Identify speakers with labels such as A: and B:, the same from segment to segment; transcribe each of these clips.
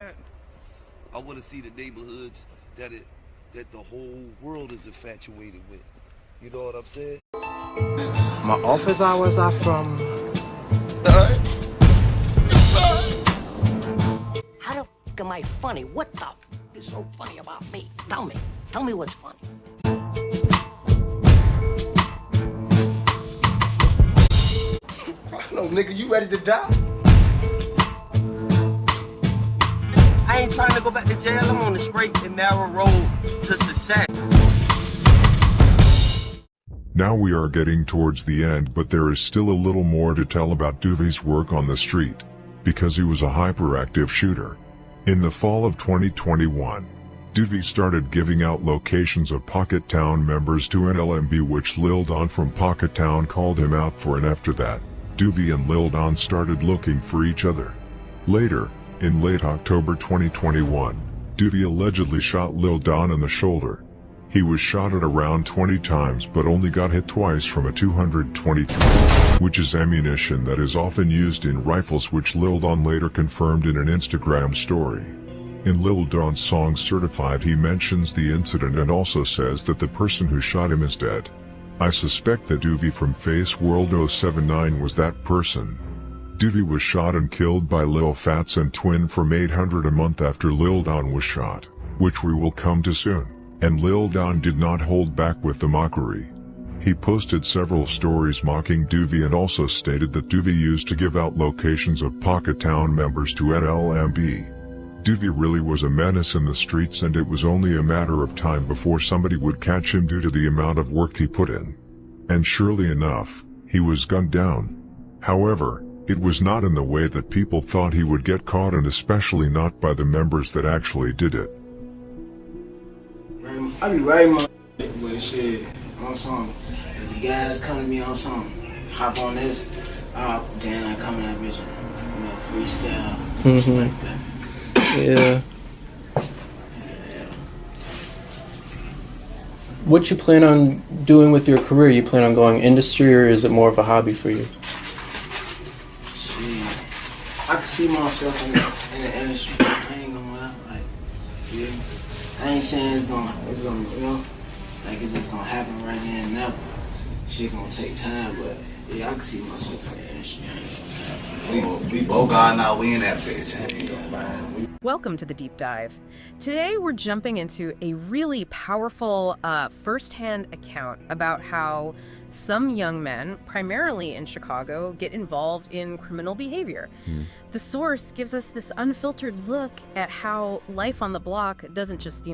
A: I want to see the neighborhoods that the whole world is infatuated with. You know what I'm saying?
B: My office hours are from...
C: How the f am I funny? What the f is so funny about me? Tell me. Tell me what's funny.
D: Hello, nigga, you ready to die?
E: I ain't trying to go back to jail. I'm on the straight and narrow road to success.
F: Now we are getting towards the end, but there is still a little more to tell about Douwey's work on the street, because he was a hyperactive shooter. In the fall of 2021, Douwey started giving out locations of Pocket Town members to NLMB, which Lil Don from Pocket Town called him out for, and after that, Douwey and Lil Don started looking for each other. Later, in late October 2021, Douwey allegedly shot Lil Don in the shoulder. He was shot at around 20 times but only got hit twice from a 223, which is ammunition that is often used in rifles, which Lil Don later confirmed in an Instagram story. In Lil Don's song Certified, he mentions the incident and also says that the person who shot him is dead. I suspect that Douwey from Face World 079 was that person. Douwey was shot and killed by Lil Fats and Twin from 800 a month after Lil Don was shot, which we will come to soon. And Lil Don did not hold back with the mockery. He posted several stories mocking Douwey and also stated that Douwey used to give out locations of Pocket Town members to NLMB. Douwey really was a menace in the streets, and it was only a matter of time before somebody would catch him due to the amount of work he put in. And surely enough, he was gunned down. However, it was not in the way that people thought he would get caught, and especially not by the members that actually did it.
G: I be writing my but shit on something. If the guys come to me on something, hop on this, then I come in that bitch, freestyle, shit like that.
H: Yeah. What you plan on doing with your career? You plan on going industry, or is it more of a hobby for you?
G: Shit, I can see myself in the industry. I ain't gonna lie, yeah. I ain't saying it's gonna, it's just gonna happen right now and now. Shit gonna take time, but yeah, I can see myself in the industry. I ain't gonna lie.
D: We both got now, we in that bitch. I ain't gonna lie.
I: Welcome to the Deep Dive. Today we're jumping into a really powerful first-hand account about how some young men, primarily in Chicago, get involved in criminal behavior. The source gives us this unfiltered look at how life on the block doesn't just,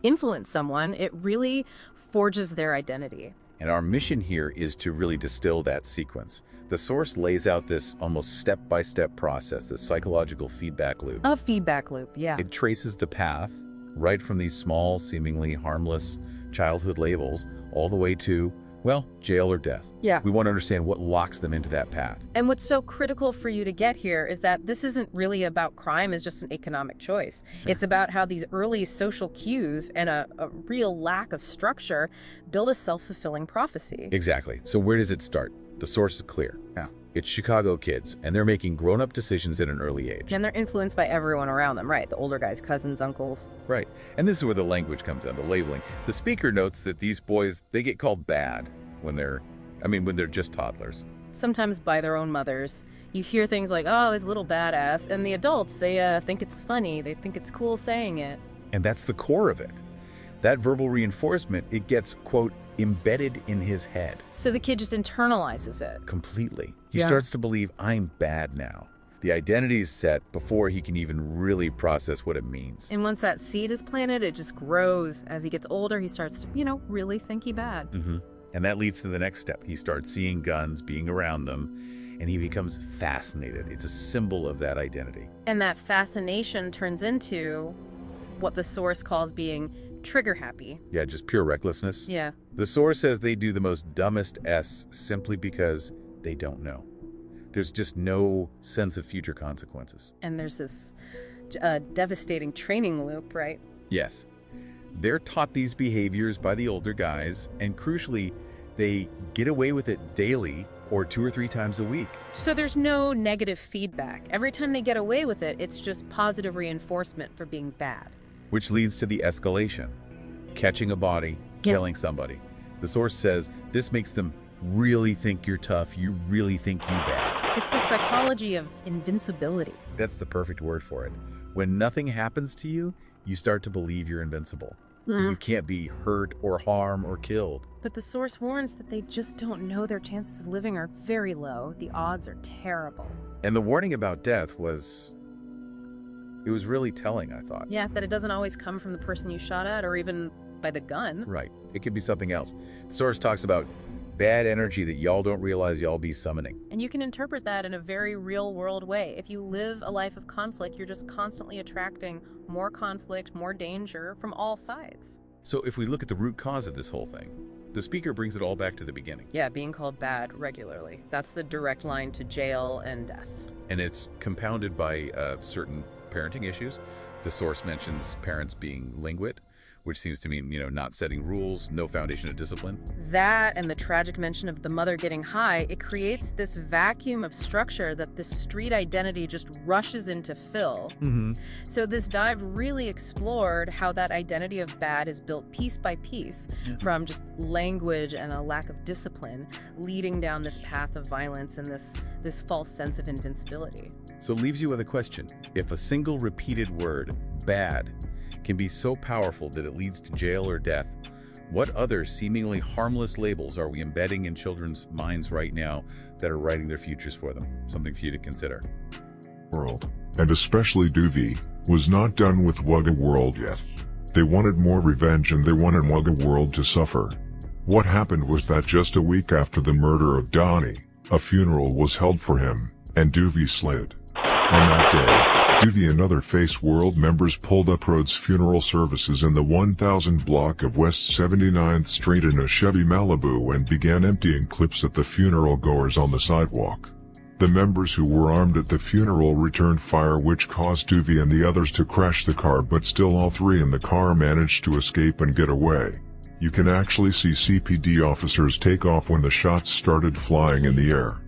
I: influence someone, it really forges their identity.
J: And our mission here is to really distill that sequence. The source lays out this almost step-by-step process, this psychological feedback loop.
I: A feedback loop, yeah.
J: It traces the path right from these small, seemingly harmless childhood labels all the way to, well, jail or death.
I: Yeah.
J: We want to understand what locks them into that path.
I: And what's so critical for you to get here is that this isn't really about crime as just an economic choice. It's about how these early social cues and a real lack of structure build a self-fulfilling prophecy.
J: Exactly. So where does it start? The source is clear. Yeah. It's Chicago kids, and they're making grown-up decisions at an early age.
I: And they're influenced by everyone around them, right? The older guys, cousins, uncles.
J: Right. And this is where the language comes in, the labeling. The speaker notes that these boys, they get called bad when they're just toddlers.
I: Sometimes by their own mothers. You hear things like, oh, he's a little badass. And the adults, they think it's funny. They think it's cool saying it.
J: And that's the core of it. That verbal reinforcement, it gets, quote, embedded in his head.
I: So the kid just internalizes it.
J: Completely. He starts to believe, I'm bad now. The identity is set before he can even really process what it means.
I: And once that seed is planted, it just grows. As he gets older, he starts to, really think he bad.
J: And that leads to the next step. He starts seeing guns, being around them, and he becomes fascinated. It's a symbol of that identity.
I: And that fascination turns into what the source calls being trigger happy.
J: Yeah, just pure recklessness.
I: Yeah.
J: The source says they do the most dumbest simply because they don't know. There's just no sense of future consequences.
I: And there's this devastating training loop, right?
J: Yes. They're taught these behaviors by the older guys, and crucially, they get away with it daily or 2 or 3 times a week.
I: So there's no negative feedback. Every time they get away with it, it's just positive reinforcement for being bad.
J: Which leads to the escalation. Catching a body, killing somebody. The source says this makes them really think you're tough, you really think you bad.
I: It's the psychology of invincibility.
J: That's the perfect word for it. When nothing happens to you, you start to believe you're invincible. You can't be hurt or harmed or killed.
I: But the source warns that they just don't know their chances of living are very low. The odds are terrible.
J: And the warning about death was really telling, I thought.
I: Yeah, that it doesn't always come from the person you shot at or even by the gun.
J: Right. It could be something else. The source talks about bad energy that y'all don't realize y'all be summoning.
I: And you can interpret that in a very real world way. If you live a life of conflict, you're just constantly attracting more conflict, more danger from all sides.
J: So if we look at the root cause of this whole thing, the speaker brings it all back to the beginning.
I: Yeah, being called bad regularly. That's the direct line to jail and death.
J: And it's compounded by certain parenting issues. The source mentions parents being linguit, which seems to mean, not setting rules, no foundation of discipline.
I: That and the tragic mention of the mother getting high, it creates this vacuum of structure that the street identity just rushes in to fill. So this dive really explored how that identity of bad is built piece by piece from just language and a lack of discipline, leading down this path of violence and this false sense of invincibility.
J: So it leaves you with a question. If a single repeated word, bad, can be so powerful that it leads to jail or death, what other seemingly harmless labels are we embedding in children's minds right now that are writing their futures for them? Something for you to consider.
F: World, and especially Douwey, was not done with Wugga World yet. They wanted more revenge and they wanted Wugga World to suffer. What happened was that just a week after the murder of Donnie, a funeral was held for him, and Douwey slid. On that day, Douwey and other Face World members pulled up Rhodes' funeral services in the 1000 block of West 79th Street in a Chevy Malibu and began emptying clips at the funeral goers on the sidewalk. The members who were armed at the funeral returned fire, which caused Douwey and the others to crash the car, but still all three in the car managed to escape and get away. You can actually see CPD officers take off when the shots started flying in the air.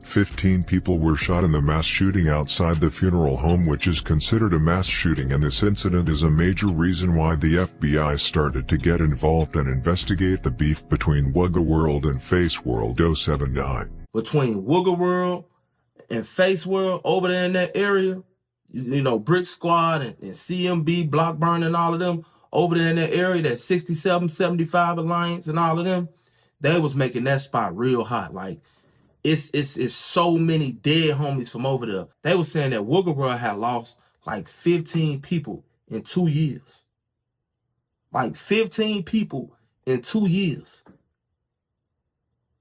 F: 15 people were shot in the mass shooting outside the funeral home, which is considered a mass shooting, and this incident is a major reason why the FBI started to get involved and investigate the beef between Wugga World and Face World 079.
K: Between Wugga World and Face World over there in that area, Brick Squad and CMB, Blockburn and all of them, over there in that area, that 67, 75 Alliance and all of them, they was making that spot real hot. Like, it's so many dead homies from over there. They were saying that Wugga World had lost like 15 people in 2 years. Like 15 people in 2 years.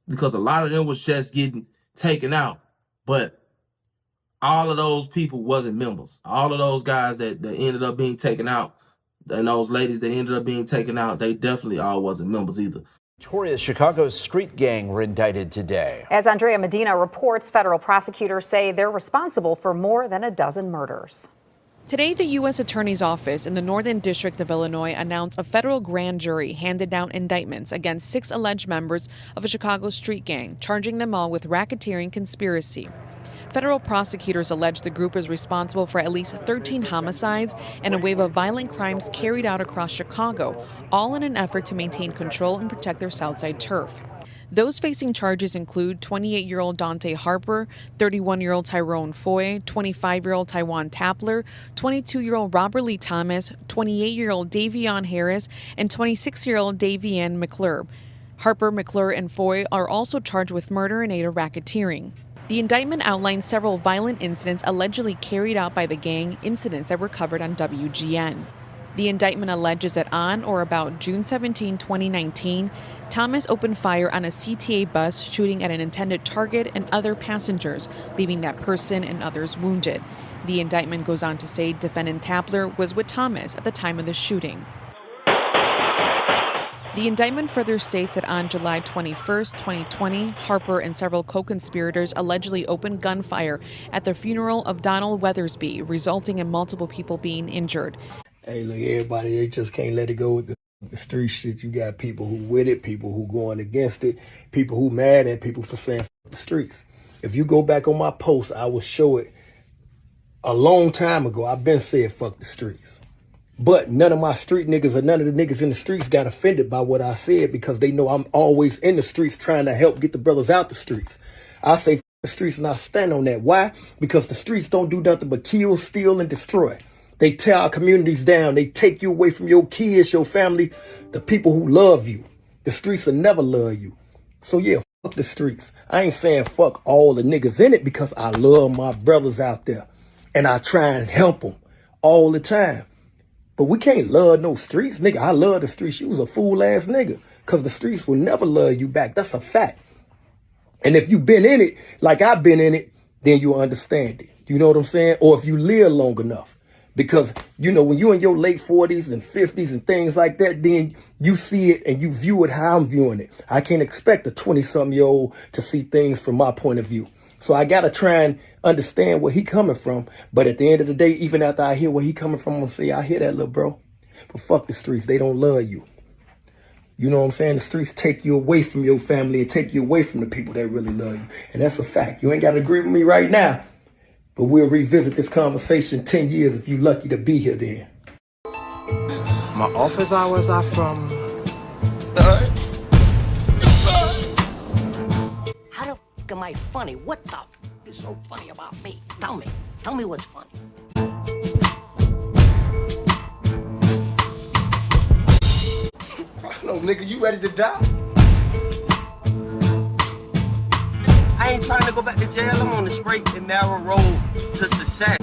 K: Because a lot of them was just getting taken out. But all of those people wasn't members. All of those guys that ended up being taken out, and those ladies that ended up being taken out, they definitely all wasn't members either.
L: Victoria's Chicago's street gang were indicted today.
M: As Andrea Medina reports, federal prosecutors say they're responsible for more than a dozen murders.
N: Today, the U.S. Attorney's Office in the Northern District of Illinois announced a federal grand jury handed down indictments against 6 alleged members of a Chicago street gang, charging them all with racketeering conspiracy. Federal prosecutors allege the group is responsible for at least 13 homicides and a wave of violent crimes carried out across Chicago, all in an effort to maintain control and protect their Southside turf. Those facing charges include 28-year-old Dante Harper, 31-year-old Tyrone Foy, 25-year-old Tywan Tapler, 22-year-old Robert Lee Thomas, 28-year-old Davion Harris, and 26-year-old Davian McClure. Harper, McClure, and Foy are also charged with murder and aid of racketeering. The indictment outlines several violent incidents allegedly carried out by the gang, incidents that were covered on WGN. The indictment alleges that on or about June 17, 2019, Thomas opened fire on a CTA bus, shooting at an intended target and other passengers, leaving that person and others wounded. The indictment goes on to say defendant Tapler was with Thomas at the time of the shooting. The indictment further states that on July 21, 2020, Harper and several co-conspirators allegedly opened gunfire at the funeral of Donald Weathersby, resulting in multiple people being injured.
O: Hey, look, everybody, they just can't let it go with the street shit. You got people who with it, people who going against it, people who mad at people for saying the streets. If you go back on my post, I will show it a long time ago. I've been saying fuck the streets. But none of my street niggas or none of the niggas in the streets got offended by what I said because they know I'm always in the streets trying to help get the brothers out the streets. I say fuck the streets and I stand on that. Why? Because the streets don't do nothing but kill, steal, and destroy. They tear our communities down. They take you away from your kids, your family, the people who love you. The streets will never love you. So yeah, fuck the streets. I ain't saying fuck all the niggas in it because I love my brothers out there. And I try and help them all the time. But we can't love no streets, nigga. I love the streets. You was a fool ass nigga. Cause the streets will never love you back. That's a fact. And if you been in it, like I've been in it, then you'll understand it. You know what I'm saying? Or if you live long enough. Because, you know, when you're in your late 40s and 50s and things like that, then you see it and you view it how I'm viewing it. I can't expect a 20-something-year-old to see things from my point of view. So I got to try and understand where he coming from. But at the end of the day, even after I hear where he coming from, I'm going to say, I hear that, little bro. But fuck the streets. They don't love you. You know what I'm saying? The streets take you away from your family and take you away from the people that really love you. And that's a fact. You ain't got to agree with me right now. But we'll revisit this conversation 10 years if you're lucky to be here then.
B: My office hours are from...
C: How the f am I funny? What the f is so funny about me? Tell me. Tell me what's funny.
D: Hello, nigga, you ready to die?
E: I ain't trying to go back to jail. I'm on the straight and narrow road to success.